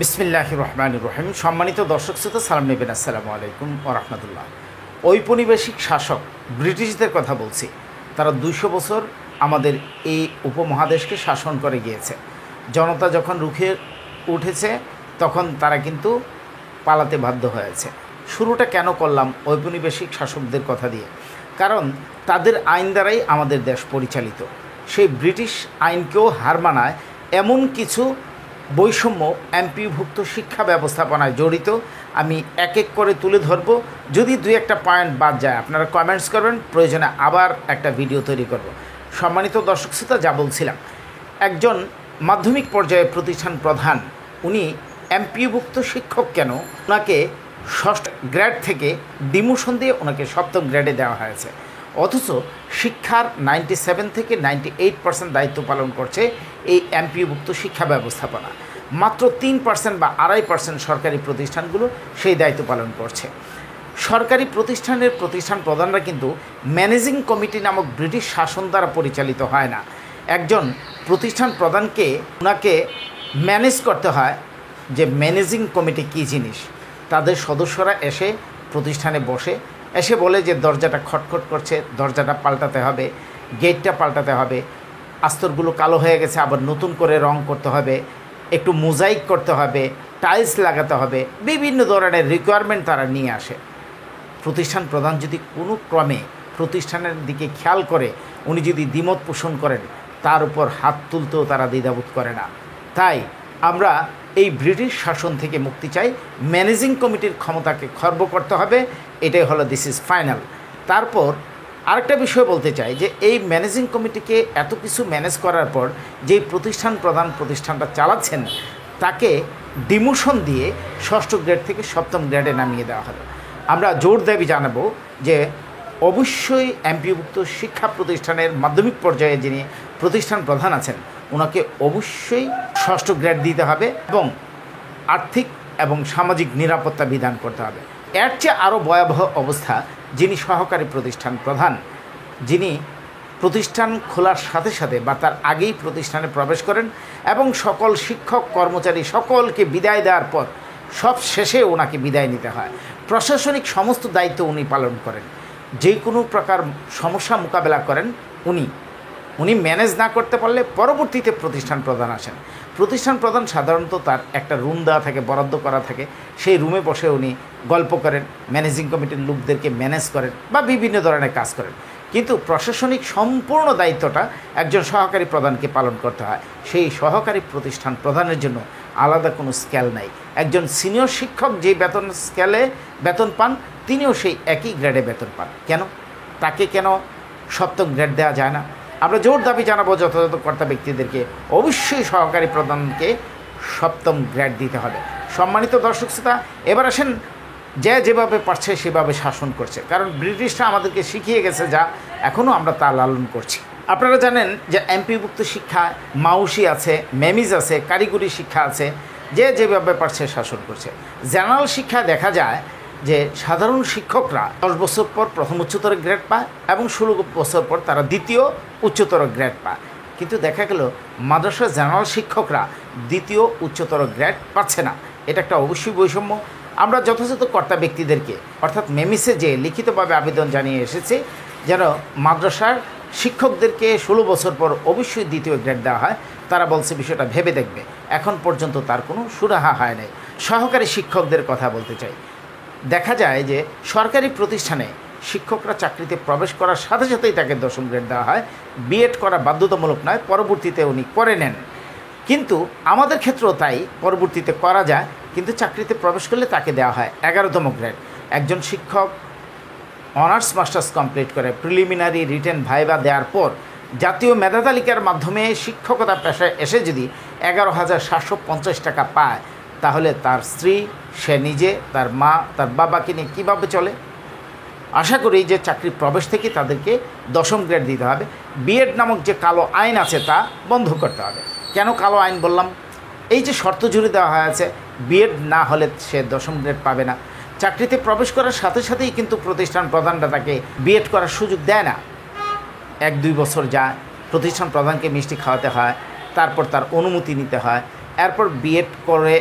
বিসমিল্লাহির রহমানির রহিম। সম্মানিত দর্শক শ্রোতা, সালাম নেবেন। আসসালামু আলাইকুম ওয়া রাহমাতুল্লাহ। ঔপনিবেশিক শাসক ব্রিটিশদের কথা বলছি। তারা ২০০ বছর আমাদের এই উপমহাদেশকে শাসন করে গিয়েছে। জনতা যখন রুখে উঠেছে তখন তারা কিন্তু পালাতে বাধ্য হয়েছে। শুরুটা কেন করলাম ঔপনিবেশিক শাসকদের কথা দিয়ে? কারণ তাদের আইন দ্বারাই আমাদের দেশ পরিচালিত। সেই ব্রিটিশ আইনকেও হার মানায় এমন কিছু বৈষম্য এমপিভুক্ত শিক্ষা ব্যবস্থাপনায় জড়িত। আমি এক এক করে তুলে ধরব। যদি দুই একটা পয়েন্ট বাদ যায় আপনারা কমেন্টস করবেন, প্রয়োজনে আবার একটা ভিডিও তৈরি করব। সম্মানিত দর্শক শ্রোতা, যা বলছিলাম, একজন মাধ্যমিক পর্যায়ে প্রতিষ্ঠান প্রধান, উনি এমপিভুক্ত শিক্ষক কেন, ওনাকে ষষ্ঠ গ্রেড থেকে ডিমোশন দিয়ে ওনাকে সপ্তম গ্রেডে দেওয়া হয়েছে। অথচ শিক্ষার 97 থেকে 98% দায়িত্ব পালন করছে এই এমপিভুক্ত শিক্ষা ব্যবস্থাপনা। মাত্র 3% বা 2.5% সরকারি প্রতিষ্ঠানগুলো সেই দায়িত্ব পালন করছে। সরকারি প্রতিষ্ঠানের প্রতিষ্ঠান প্রধানরা কিন্তু ম্যানেজিং কমিটি নামক ব্রিটিশ শাসন দ্বারা পরিচালিত হয় না। একজন প্রতিষ্ঠান প্রধানকে ওনাকে ম্যানেজ করতে হয়। যে ম্যানেজিং কমিটি কী জিনিস, তাদের সদস্যরা এসে প্রতিষ্ঠানে বসে, এসে বলে যে দরজাটা খটখট করছে, দরজাটা পাল্টাতে হবে, গেটটা পাল্টাতে হবে, আস্তরগুলো কালো হয়ে গেছে, আবার নতুন করে রং করতে হবে, একটু মোজাইক করতে হবে, টাইলস লাগাতে হবে, বিভিন্ন ধরনের রিকোয়ারমেন্ট তারা নিয়ে আসে। প্রতিষ্ঠান প্রধান যদি কোনো ক্রমে প্রতিষ্ঠানের দিকে খেয়াল করে উনি যদি দ্বিমত পোষণ করেন, তার উপর হাত তুলতেও তারা দ্বিধাবোধ করে না। তাই আমরা এই ব্রিটিশ শাসন থেকে মুক্তি চাই। ম্যানেজিং কমিটির ক্ষমতাকে খর্ব করতে হবে, এটাই হলো দিস ইজ ফাইনাল। তারপর আরেকটা বিষয় বলতে চাই যে এই ম্যানেজিং কমিটিকে এত কিছু ম্যানেজ করার পর যেই প্রতিষ্ঠান প্রধান প্রতিষ্ঠানটা চালাচ্ছেন তাকে ডিমোশন দিয়ে ষষ্ঠ গ্রেড থেকে সপ্তম গ্রেডে নামিয়ে দেওয়া হলো। আমরা জোর দাবি জানাবো যে অবশ্যই এমপিভুক্ত শিক্ষা প্রতিষ্ঠানের মাধ্যমিক পর্যায়ে যিনি প্রতিষ্ঠান প্রধান আছেন ওনাকে অবশ্যই ষষ্ঠ গ্রেড দিতে হবে এবং আর্থিক এবং সামাজিক নিরাপত্তা বিধান করতে হবে। এর চেয়ে আরও ভয়াবহ অবস্থা, যিনি সহকারী প্রতিষ্ঠান প্রধান, যিনি প্রতিষ্ঠান খোলার সাথে সাথে বা তার আগেই প্রতিষ্ঠানে প্রবেশ করেন এবং সকল শিক্ষক কর্মচারী সকলকে বিদায় দেওয়ার পর সব শেষে ওনাকে বিদায় নিতে হয়। প্রশাসনিক সমস্ত দায়িত্ব উনি পালন করেন। যে কোনো প্রকার সমস্যা মোকাবেলা করেন উনি ম্যানেজ না করতে পারলে পরবর্তীতে প্রতিষ্ঠান প্রধান আসেন। প্রতিষ্ঠান প্রধান সাধারণত তার একটা রুম দেওয়া থাকে, বরাদ্দ করা থাকে, সেই রুমে বসে উনি গল্প করেন, ম্যানেজিং কমিটির লোকদেরকে ম্যানেজ করেন বা বিভিন্ন ধরনের কাজ করেন। কিন্তু প্রশাসনিক সম্পূর্ণ দায়িত্বটা একজন সহকারী প্রধানকে পালন করতে হয়। সেই সহকারী প্রতিষ্ঠান প্রধানের জন্য আলাদা কোনো স্কেল নাই। একজন সিনিয়র শিক্ষক যে বেতন স্কেলে বেতন পান, তিনিও সেই একই গ্রেডে বেতন পান। কেন তাকে সপ্তম গ্রেড দেওয়া যায় না? আমরা জোর দাবি জানাবো যথাযথ কর্তা ব্যক্তিদেরকে অবশ্যই সহকারী প্রধানকে সপ্তম গ্রেড দিতে হবে। সম্মানিত দর্শক শ্রোতা, এবার আসেন, যেভাবে পারছে সেভাবে শাসন করছে। কারণ ব্রিটিশরা আমাদেরকে শিখিয়ে গেছে, যা এখনও আমরা তা লালন করছি। আপনারা জানেন যে এমপিভুক্ত শিক্ষায় মাউসি আছে, মেমিজ আছে, কারিগরি শিক্ষা আছে, যেভাবে পারছে শাসন করছে। জেনারেল শিক্ষায় দেখা যায় যে সাধারণ শিক্ষকরা 10 বছর পর প্রথম উচ্চতর গ্রেড পায় এবং 16 বছর পর তারা দ্বিতীয় উচ্চতর গ্রেড পায়। কিন্তু দেখা গেল মাদ্রাসা জেনারেল শিক্ষকরা দ্বিতীয় উচ্চতর গ্রেড পাচ্ছে না। এটা একটা অবশ্যই বৈষম্য। আমরা যথাযথ কর্তা ব্যক্তিদেরকে অর্থাৎ মেমিসে যে লিখিতভাবে আবেদন জানিয়ে এসেছে যেন মাদ্রাসার শিক্ষকদেরকে 16 বছর পর অবশ্যই দ্বিতীয় গ্রেড দেওয়া হয়। তারা বলছে বিষয়টা ভেবে দেখবে। এখন পর্যন্ত তার কোনো সুরাহা হয় নাই। সহকারী শিক্ষকদের কথা বলতে চাই। দেখা যায় যে সরকারি প্রতিষ্ঠানে শিক্ষকরা চাকরিতে প্রবেশ করার সাথে সাথেই তাকে 10ম গ্রেড দেওয়া হয়। বিএড করা বাধ্যতামূলক নয়, পরবর্তীতে উনি করে নেন। কিন্তু আমাদের ক্ষেত্রেও তাই, পরবর্তীতে করা যায়, কিন্তু চাকরিতে প্রবেশ করলে তাকে দেওয়া হয় 11তম গ্রেড। একজন শিক্ষক অনার্স মাস্টার্স কমপ্লিট করে প্রিলিমিনারি রিটেন ভাইবা দেওয়ার পর জাতীয় মেধা তালিকার মাধ্যমে শিক্ষকতা পেশায় এসে যদি 11,750 টাকা পায়, তাহলে তার স্ত্রী, সে নিজে, তার মা, তার বাবাকে নিয়ে কীভাবে চলে? আশা করি যে চাকরি প্রবেশ থেকে তাদেরকে 10ম গ্রেড দিতে হবে। বিএড নামক যে কালো আইন আছে তা বন্ধ করতে হবে। কেন কালো আইন বললাম? এই যে শর্ত জুড়ে দেওয়া হয়েছে, বিএড না হলে সে 10ম গ্রেড পাবে না। চাকরিতে প্রবেশ করার সাথে সাথেই কিন্তু প্রতিষ্ঠান প্রধানরা তাকে বিএড করার সুযোগ দেয় না। 1-2 বছর যায়, প্রতিষ্ঠান প্রধানকে মিষ্টি খাওয়াতে হয়, তারপর তার অনুমতি নিতে হয়, এরপর বিএড করে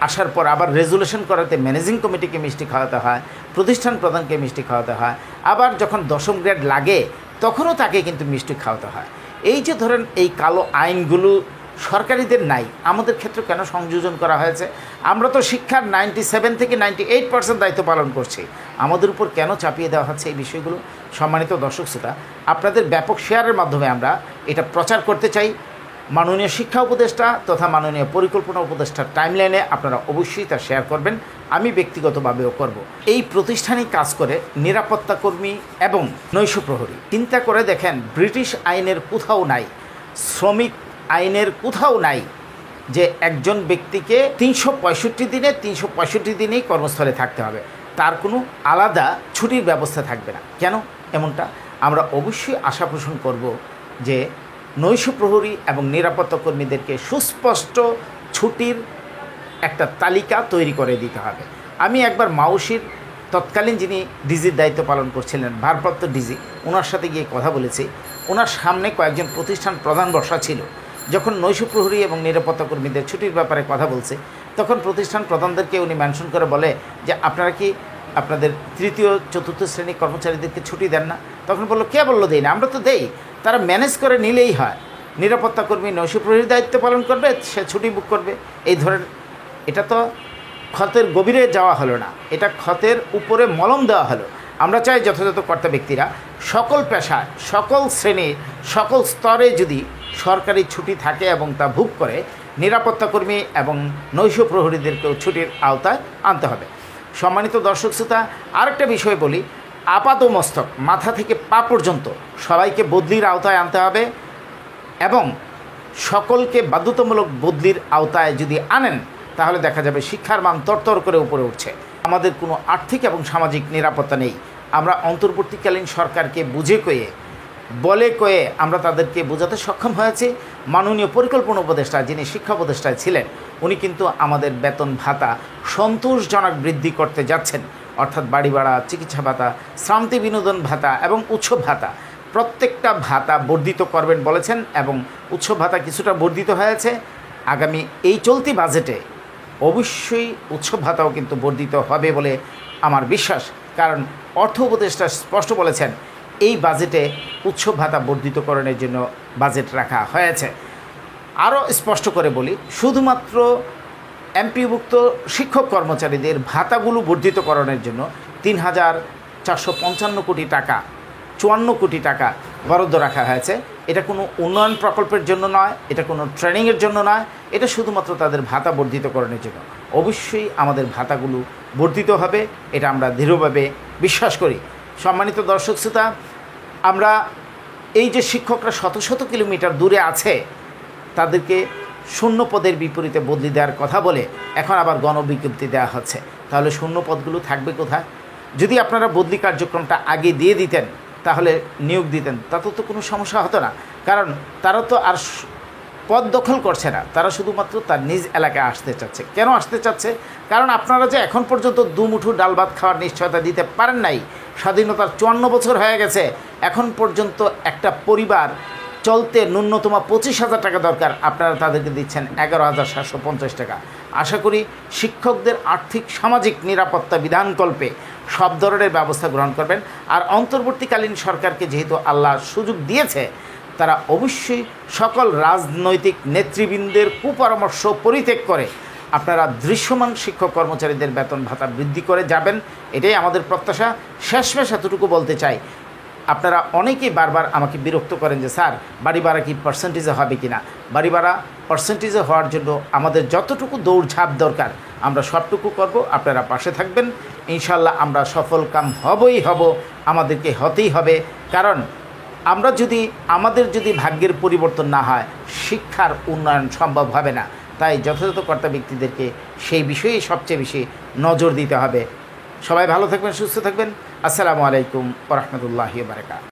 আসার পর আবার রেজুলেশন করাতে ম্যানেজিং কমিটিকে মিষ্টি খাওয়াতে হয়, প্রতিষ্ঠান প্রধানকে মিষ্টি খাওয়াতে হয়, আবার যখন 10ম গ্রেড লাগে তখনও তাকে কিন্তু মিষ্টি খাওয়াতে হয়। এই যে ধরেন এই কালো আইনগুলো সরকারিদের নাই, আমাদের ক্ষেত্রে কেন সংযোজন করা হয়েছে? আমরা তো শিক্ষার 97 থেকে 98% দায়িত্ব পালন করছি, আমাদের উপর কেন চাপিয়ে দেওয়া হচ্ছে এই বিষয়গুলো? সম্মানিত দর্শক শ্রোতা, আপনাদের ব্যাপক শেয়ারের মাধ্যমে আমরা এটা প্রচার করতে চাই। মাননীয় শিক্ষা উপদেষ্টা তথা মাননীয় পরিকল্পনা উপদেষ্টার টাইমলাইনে আপনারা অবশ্যই তা শেয়ার করবেন, আমি ব্যক্তিগতভাবেও করব। এই প্রতিষ্ঠানে কাজ করে নিরাপত্তা কর্মী এবং নৈশ প্রহরী। চিন্তা করে দেখেন, ব্রিটিশ আইনের কোথাও নাই, শ্রমিক আইনের কোথাও নাই যে একজন ব্যক্তিকে 365 দিনে 365 দিনেই কর্মস্থলে থাকতে হবে, তার কোনো আলাদা ছুটির ব্যবস্থা থাকবে না। কেন এমনটা? আমরা অবশ্যই আশা পোষণ করব যে নৈশ প্রহরী এবং নিরাপত্তা কর্মীদেরকে সুস্পষ্ট ছুটির একটা তালিকা তৈরি করে দিতে হবে। আমি একবার মাউসির তৎকালীন যিনি ডিজির দায়িত্ব পালন করছিলেন, ভারপ্রাপ্ত ডিজি, ওনার সাথে গিয়ে কথা বলেছি। ওনার সামনে কয়েকজন প্রতিষ্ঠান প্রধান বসা ছিল। যখন নৈশ প্রহরী এবং নিরাপত্তা কর্মীদের ছুটির ব্যাপারে কথা বলছে, তখন প্রতিষ্ঠান প্রধানদেরকে উনি মেনশন করে বলে যে আপনারা কি আপনাদের 3য় 4র্থ শ্রেণীর কর্মচারীদেরকে ছুটি দেন না? তখন বললো, কে বললো দেই না? আমরা তো দেই, তারা ম্যানেজ করে নিলেই হয়। নিরাপত্তা কর্মী নৈশ প্রহরীর দায়িত্ব পালন করবে, সে ছুটি বুক করবে। এই ধরনের, এটা তো ক্ষতের গভীরে যাওয়া হলো না, এটা ক্ষতের উপরে মলম দেওয়া হলো। আমরা চাই যথাযথ কর্তা ব্যক্তিরা সকল পেশায়, সকল শ্রেণীর, সকল স্তরে যদি সরকারি ছুটি থাকে এবং তা ভোগ করে, নিরাপত্তা কর্মী এবং নৈশ প্রহরীদেরকেও ছুটির আওতায় আনতে হবে। সম্মানিত দর্শক শ্রোতা, আরেকটা বিষয় বলি, আপাতমস্তক মাথা থেকে পা পর্যন্ত সবাইকে বদলির আওতায় আনতে হবে এবং সকলকে বাধ্যতামূলক বদলির আওতায় যদি আনেন তাহলে দেখা যাবে শিক্ষার মান তরতর করে উপরে উঠছে। আমাদের কোনো আর্থিক এবং সামাজিক নিরাপত্তা নেই। আমরা অন্তর্বর্তীকালীন সরকারকে বুঝে কয়ে, বলে কয়ে আমরা তাদেরকে বোঝাতে সক্ষম হয়েছি। মাননীয় পরিকল্পনা উপদেষ্টা, যিনি শিক্ষা উপদেষ্টায় ছিলেন, উনি কিন্তু আমাদের বেতন ভাতা সন্তোষজনক বৃদ্ধি করতে যাচ্ছেন। অর্থাৎ বাড়ি ভাড়া, চিকিৎসা ভাতা, শ্রান্তি বিনোদন ভাতা এবং উৎসব ভাতা, প্রত্যেকটা ভাতা বর্ধিত করবেন বলেছেন এবং উৎসব ভাতা কিছুটা বর্ধিত হয়েছে। আগামী এই চলতি বাজেটে অবশ্যই উৎসব ভাতাও কিন্তু বর্ধিত হবে বলে আমার বিশ্বাস, কারণ অর্থ উপদেষ্টা স্পষ্ট বলেছেন এই বাজেটে উৎসব ভাতা বর্ধিতকরণের জন্য বাজেট রাখা হয়েছে। আরও স্পষ্ট করে বলি, শুধুমাত্র এমপিভুক্ত শিক্ষক কর্মচারীদের ভাতাগুলো বর্ধিতকরণের জন্য 3,455 কোটি টাকা, 54 কোটি টাকা বরাদ্দ রাখা হয়েছে। এটা কোনো উন্নয়ন প্রকল্পের জন্য নয়, এটা কোনো ট্রেনিংয়ের জন্য নয়, এটা শুধুমাত্র তাদের ভাতা বর্ধিতকরণের জন্য। অবশ্যই আমাদের ভাতাগুলো বর্ধিত হবে, এটা আমরা দৃঢ়ভাবে বিশ্বাস করি। সম্মানিত দর্শক শ্রোতা, আমরা এই যে শিক্ষকরা শত শত কিলোমিটার দূরে আছে, তাদেরকে শূন্য পদের বিপরীতে বদলি দেওয়ার কথা বলে এখন আবার গণবিজ্ঞপ্তি দেওয়া হচ্ছে। তাহলে শূন্য পদগুলো থাকবে কোথায়? যদি আপনারা বদলি কার্যক্রমটা আগে দিয়ে দিতেন, তাহলে নিয়োগ দিতেন, তাতে তো কোনো সমস্যা হতো না। কারণ তারা তো আর পদ দখল করছে না, তারা শুধুমাত্র তার নিজ এলাকায় আসতে চাচ্ছে। কেন আসতে চাচ্ছে? কারণ আপনারা যে এখন পর্যন্ত দুমুঠো ডাল ভাত খাওয়ার নিশ্চয়তা দিতে পারেন নাই। স্বাধীনতার 54 বছর হয়ে গেছে, এখন পর্যন্ত একটা পরিবার চলতে ন্যূনতম 25,000 টাকা দরকার, আপনারা তাদেরকে দিচ্ছেন 11,750 টাকা। আশা করি শিক্ষকদের আর্থিক সামাজিক নিরাপত্তা বিধানকল্পে সব ধরনের ব্যবস্থা গ্রহণ করবেন। আর অন্তর্বর্তীকালীন সরকারকে যেহেতু আল্লাহ সুযোগ দিয়েছে, তারা অবশ্যই সকল রাজনৈতিক নেতৃবৃন্দের কুপরামর্শ পরিত্যাগ করে আপনারা দৃশ্যমান শিক্ষক কর্মচারীদের বেতন ভাতা বৃদ্ধি করে যাবেন, এটাই আমাদের প্রত্যাশা। শেষমেশ এতটুকু বলতে চাই, আপনারা অনেকেই বারবার আমাকে বিরক্ত করেন যে স্যার বাড়ি ভাড়া কি পার্সেন্টেজে হবে কি না। বাড়ি ভাড়া পার্সেন্টেজে হওয়ার জন্য আমাদের যতটুকু দৌড়ঝাঁপ দরকার আমরা সবটুকু করব, আপনারা পাশে থাকবেন। ইনশাল্লাহ আমরা সফল কাম হবই হব, আমাদেরকে হতেই হবে। কারণ আমাদের যদি ভাগ্যের পরিবর্তন না হয়, শিক্ষার উন্নয়ন সম্ভব হবে না। তাই যথাযথ কর্তা ব্যক্তিদেরকে সেই বিষয়ে সবচেয়ে বেশি নজর দিতে হবে। সবাই ভালো থাকবেন, সুস্থ থাকবেন। আসসালামু আলাইকুম ওয়া রাহমাতুল্লাহি ওয়া বারাকাতুহু।